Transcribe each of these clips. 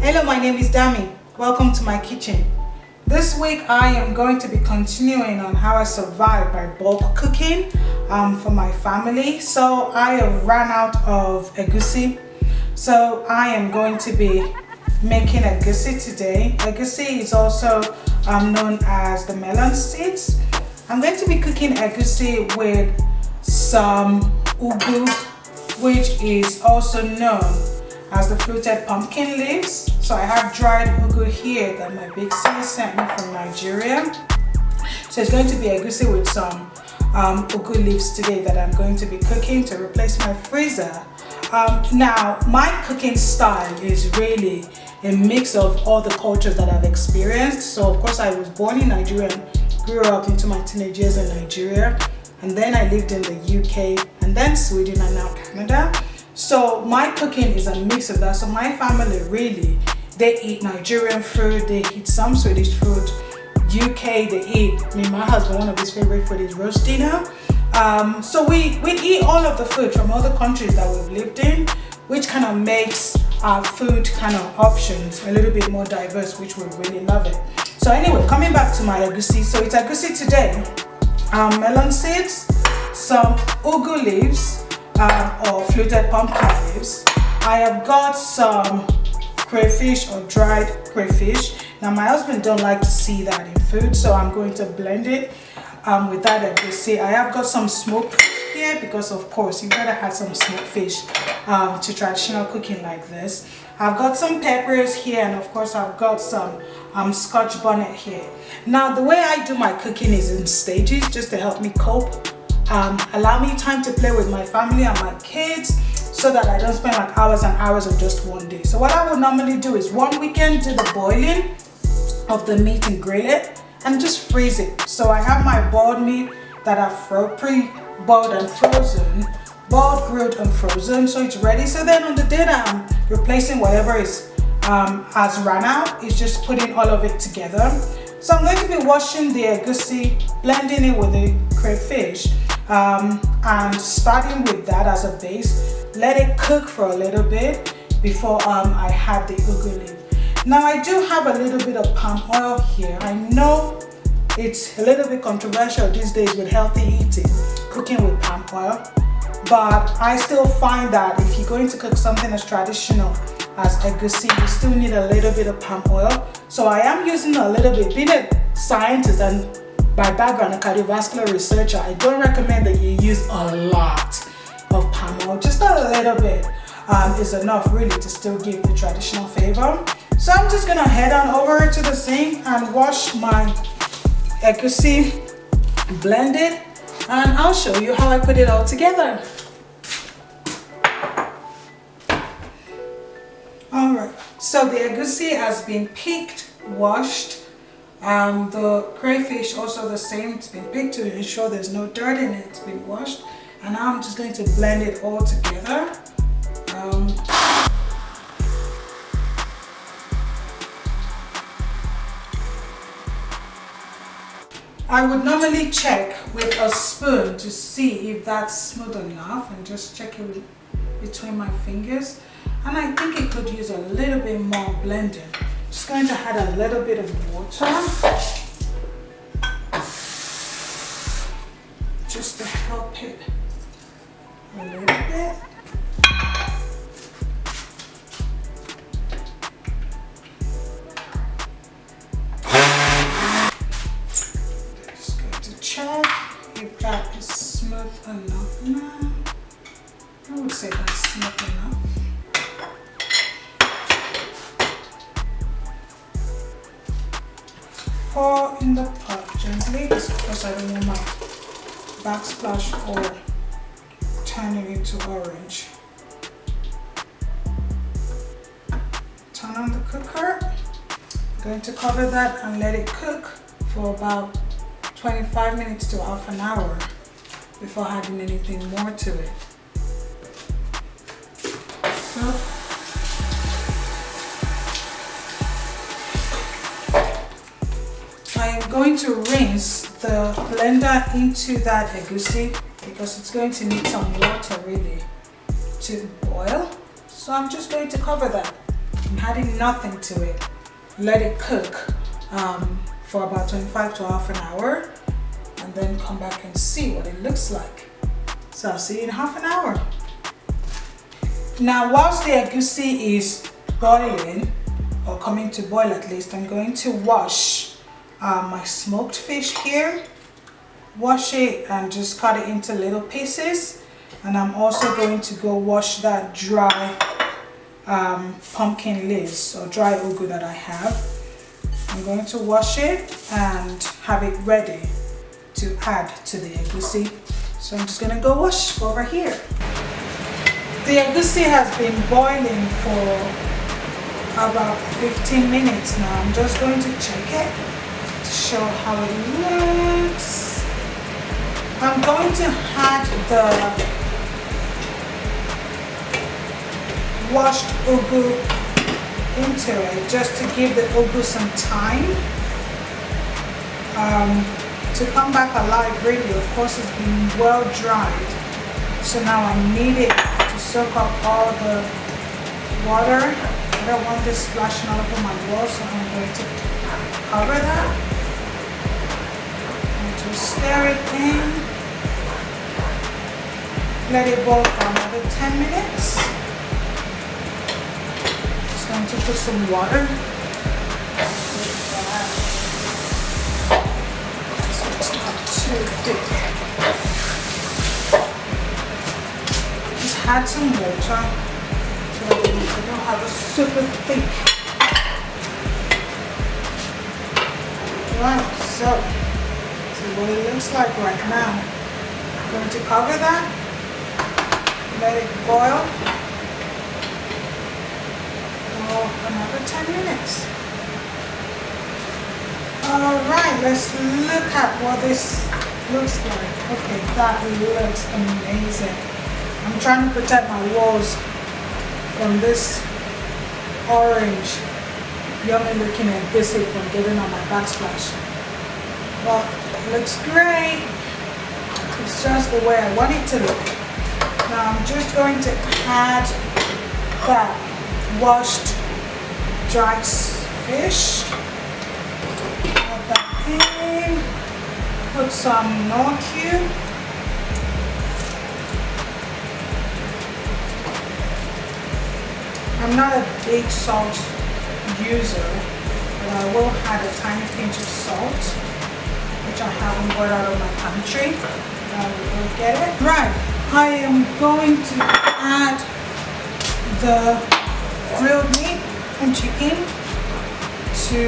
Hello, my name is Dami. Welcome to my kitchen. This week I am going to be continuing on how I survived by bulk cooking for my family. So I have run out of egusi. So I am going to be making egusi today. Egusi is also known as the melon seeds. I'm going to be cooking egusi with some Ugwu, which is also known as the fluted pumpkin leaves. So I have dried Ugwu here that my big sis sent me from Nigeria. So it's going to be egusi with some Ugwu leaves today that I'm going to be cooking to replace my freezer. Now my cooking style is really a mix of all the cultures that I've experienced. So of course I was born in Nigeria and grew up into my teenage years in Nigeria, and then I lived in the UK and then Sweden and now Canada. So my cooking is a mix of that. So my family really, they eat Nigerian food, they eat some Swedish food. UK, they eat, my husband, one of his favorite food is roast dinner. So we eat all of the food from all the countries that we've lived in, which kind of makes our food kind of options a little bit more diverse, which we really love it. So anyway, coming back to my egusi. So it's egusi today, melon seeds, some Ugwu leaves, or fluted pumpkin leaves. I have got some crayfish or dried crayfish. Now my husband don't like to see that in food, so I'm going to blend it with that egusi. I have got some smoked fish here because of course you gotta have some smoked fish to traditional cooking like this. I've got some peppers here, and of course I've got some scotch bonnet here. Now the way I do my cooking is in stages, just to help me cope. Allow me time to play with my family and my kids so that I don't spend like hours and hours on just one day. So what I would normally do is one weekend do the boiling of the meat and grill it and just freeze it. So I have my boiled meat that I've pre-boiled and frozen, boiled, grilled and frozen, so it's ready. So then on the day that I'm replacing whatever is has run out, it's just putting all of it together. So I'm going to be washing the egusi, blending it with the crayfish, and starting with that as a base. Let it cook for a little bit before I add the Ugwu leaf. Now I do have a little bit of palm oil here. I know it's a little bit controversial these days with healthy eating, cooking with palm oil, but I still find that if you're going to cook something as traditional as egusi, you still need a little bit of palm oil. So I am using a little bit. Being a scientist and by background a cardiovascular researcher, I don't recommend that you use a lot of palm oil. Just a little bit is enough really to still give the traditional flavor. So I'm just gonna head on over to the sink and wash my egusi, blend it, and I'll show you how I put it all together. Alright, so the egusi has been picked, washed. The crayfish also the same, it's been picked to ensure there's no dirt in it, it's been washed. And now I'm just going to blend it all together. I would normally check with a spoon to see if that's smooth enough and just check it between my fingers. And I think it could use a little bit more blending. Just going to add a little bit of water just to help it a little bit. Just going to check if that is smooth enough now. I would say that's smooth enough. Pour in the pot gently, just because I don't want my backsplash or turning into orange. Turn on the cooker. I'm going to cover that and let it cook for about 25 minutes to half an hour before adding anything more to it. So, I am going to rinse the blender into that egusi because it's going to need some water really to boil. So I'm just going to cover that. I'm adding nothing to it. Let it cook for about 25 to half an hour, and then come back and see what it looks like. So I'll see you in half an hour. Now, whilst the egusi is boiling, or coming to boil at least, I'm going to wash my smoked fish here. Wash it and just cut it into little pieces. And I'm also going to go wash that dry pumpkin leaves or dry ugu that I have. I'm going to wash it and have it ready to add to the egusi. So I'm just going to go wash over here. The egusi has been boiling for about 15 minutes now. I'm just going to check it to show how it looks. I'm going to add the washed ugu into it just to give the ugu some time to come back alive really. Of course, it's been well dried, so now I need it to soak up all the water. I don't want this splashing all over my wall, so I'm going to cover that and just stir it in. Let it boil for another 10 minutes. Just going to put some water. So it's not too thick. Just add some water. I don't have a super thick. Right, so see what it looks like right now. I'm going to cover that, let it boil for another 10 minutes. Alright, let's look at what this looks like. Okay, that looks amazing. I'm trying to protect my walls from this orange yummy looking egusi from getting on my backsplash. But it looks great. It's just the way I want it to look. Now I'm just going to add that washed dried fish. Add that in. Put some Knorr cube. I'm not a big salt user, but I will add a tiny pinch of salt, which I haven't brought out of my pantry. I will go get it. Right, I am going to add the grilled meat and chicken to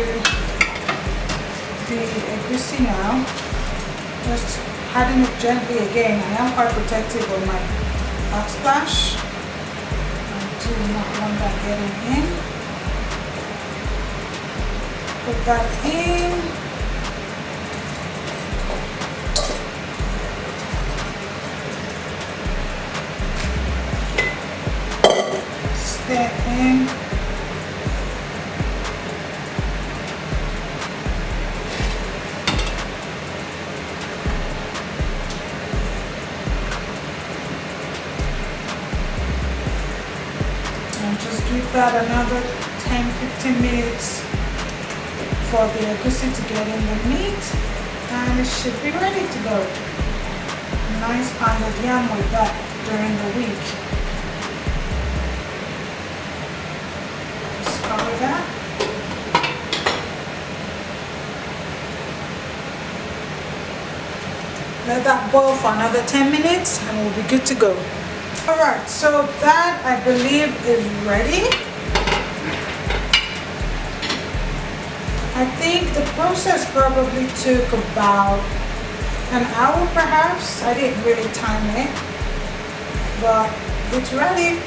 the egusi now. Just adding it gently again. I am quite protective of my backsplash. Do not want that getting in. Put that in. Stir in. Give that another 10-15 minutes for the egusi to get in the meat, and it should be ready to go. Nice pounded yam with that during the week. Just cover that. Let that boil for another 10 minutes and we'll be good to go. Alright, so that I believe is ready. I think the process probably took about an hour perhaps. I didn't really time it, but it's ready.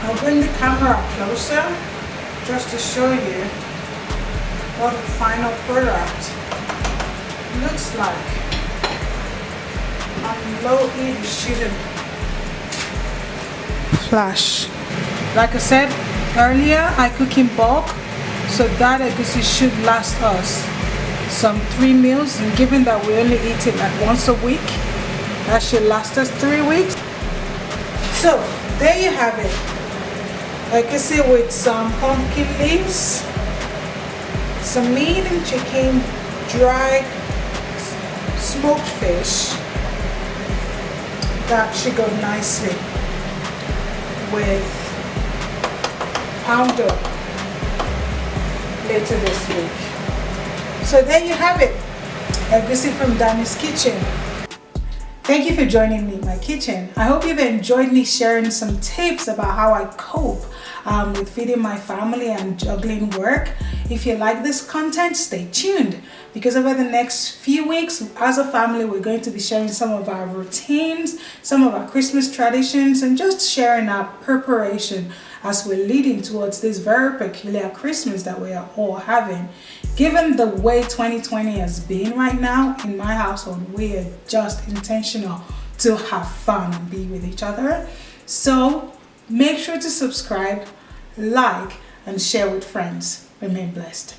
I'll bring the camera up closer just to show you what the final product looks like. On low heat, you shouldn't flash. Like I said earlier, I cook in bulk, so that egusi should last us some 3 meals, and given that we only eat it like once a week, that should last us 3 weeks. So there you have it, egusi with some pumpkin leaves, some meat and chicken, dry smoked fish. That should go nicely with poundo later this week. So there you have it, egusi from Dami's kitchen. Thank you for joining me in my kitchen. I hope you've enjoyed me sharing some tips about how I cope with feeding my family and juggling work. If you like this content, stay tuned, because over the next few weeks as a family we're going to be sharing some of our routines, some of our Christmas traditions, and just sharing our preparation as we're leading towards this very peculiar Christmas that we are all having. Given the way 2020 has been right now in my household, we are just intentional to have fun and be with each other. So make sure to subscribe, like, and share with friends. Remain blessed.